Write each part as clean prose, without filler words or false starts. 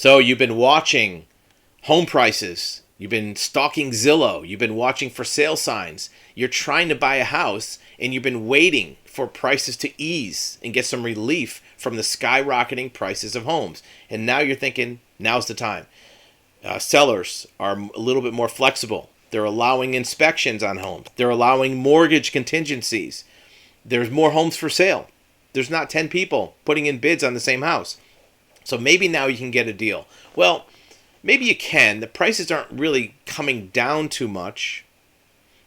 So you've been watching home prices. You've been stalking Zillow. You've been watching for sale signs. You're trying to buy a house and you've been waiting for prices to ease and get some relief from the skyrocketing prices of homes. And now you're thinking, now's the time. Sellers are a little bit more flexible. They're allowing inspections on homes. They're allowing mortgage contingencies. There's more homes for sale. There's not 10 people putting in bids on the same house. So maybe now you can get a deal. Well, maybe you can. The prices aren't really coming down too much.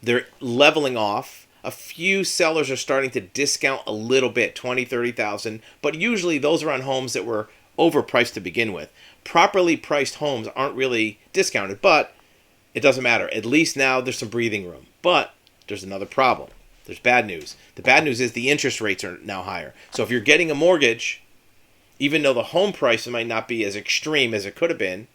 They're leveling off. A few sellers are starting to discount a little bit, 20, 30,000, but usually those are on homes that were overpriced to begin with. Properly priced homes aren't really discounted, but it doesn't matter. At least now there's some breathing room. But there's another problem. There's bad news. The bad news is the interest rates are now higher. So if you're getting a mortgage, even though the home price might not be as extreme as it could have been,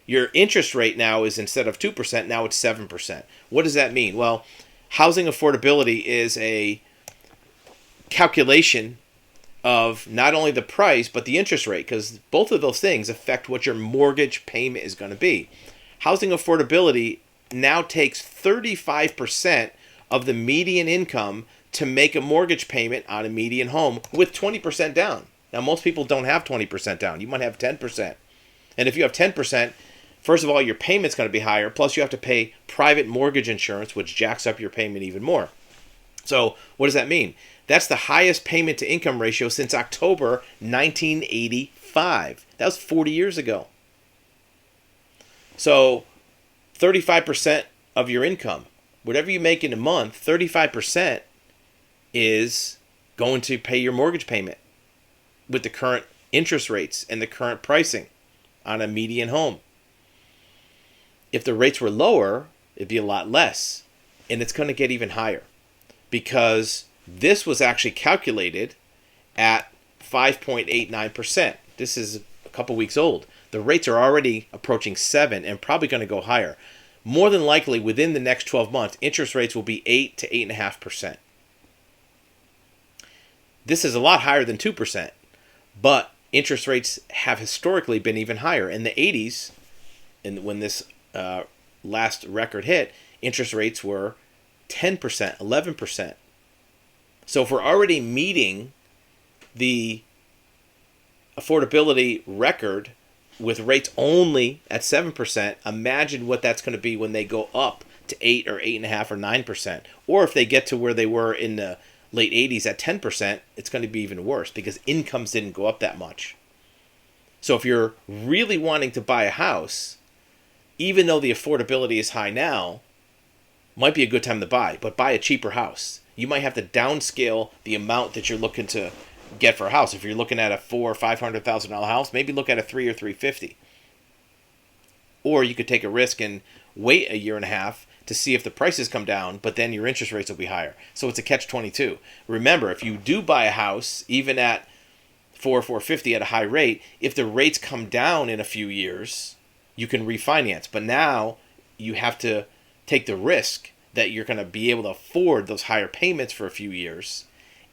your interest rate now is, instead of 2%, now it's 7%. What does that mean? Well, housing affordability is a calculation of not only the price, but the interest rate, because both of those things affect what your mortgage payment is going to be. Housing affordability now takes 35% of the median income to make a mortgage payment on a median home with 20% down. Now, most people don't have 20% down. You might have 10%. And if you have 10%, first of all, your payment's going to be higher. Plus, you have to pay private mortgage insurance, which jacks up your payment even more. So what does that mean? That's the highest payment to income ratio since October 1985. That was 40 years ago. So 35% of your income, whatever you make in a month, 35% is going to pay your mortgage payment with the current interest rates and the current pricing on a median home. If the rates were lower, it'd be a lot less. And it's going to get even higher because this was actually calculated at 5.89%. This is a couple weeks old. The rates are already approaching 7 and probably going to go higher. More than likely, within the next 12 months, interest rates will be 8 to 8.5%. This is a lot higher than 2%. But interest rates have historically been even higher. In the 80s, and when this last record hit, interest rates were 10%, 11%. So if we're already meeting the affordability record with rates only at 7%, imagine what that's going to be when they go up to 8 or 8.5 or 9%. Or if they get to where they were in the late 80s at 10%, it's going to be even worse because incomes didn't go up that much. So if you're really wanting to buy a house, even though the affordability is high now, might be a good time to buy, but buy a cheaper house. You might have to downscale the amount that you're looking to get for a house. If you're looking at a $400,000 or $500,000 house, maybe look at a $300,000 or $350,000. Or you could take a risk and wait a year and a half to see if the prices come down, but then your interest rates will be higher. So it's a catch-22. Remember, if you do buy a house, even at $450,000 at a high rate, if the rates come down in a few years, you can refinance. But now you have to take the risk that you're going to be able to afford those higher payments for a few years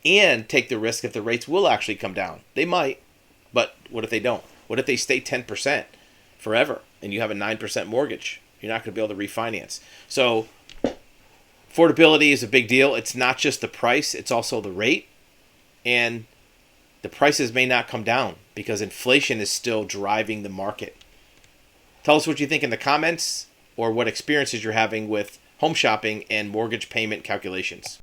and take the risk if the rates will actually come down. They might, but what if they don't? What if they stay 10% forever and you have a 9% mortgage? You're not going to be able to refinance. So affordability is a big deal. It's not just the price, it's also the rate. And the prices may not come down because inflation is still driving the market. Tell us what you think in the comments or what experiences you're having with home shopping and mortgage payment calculations.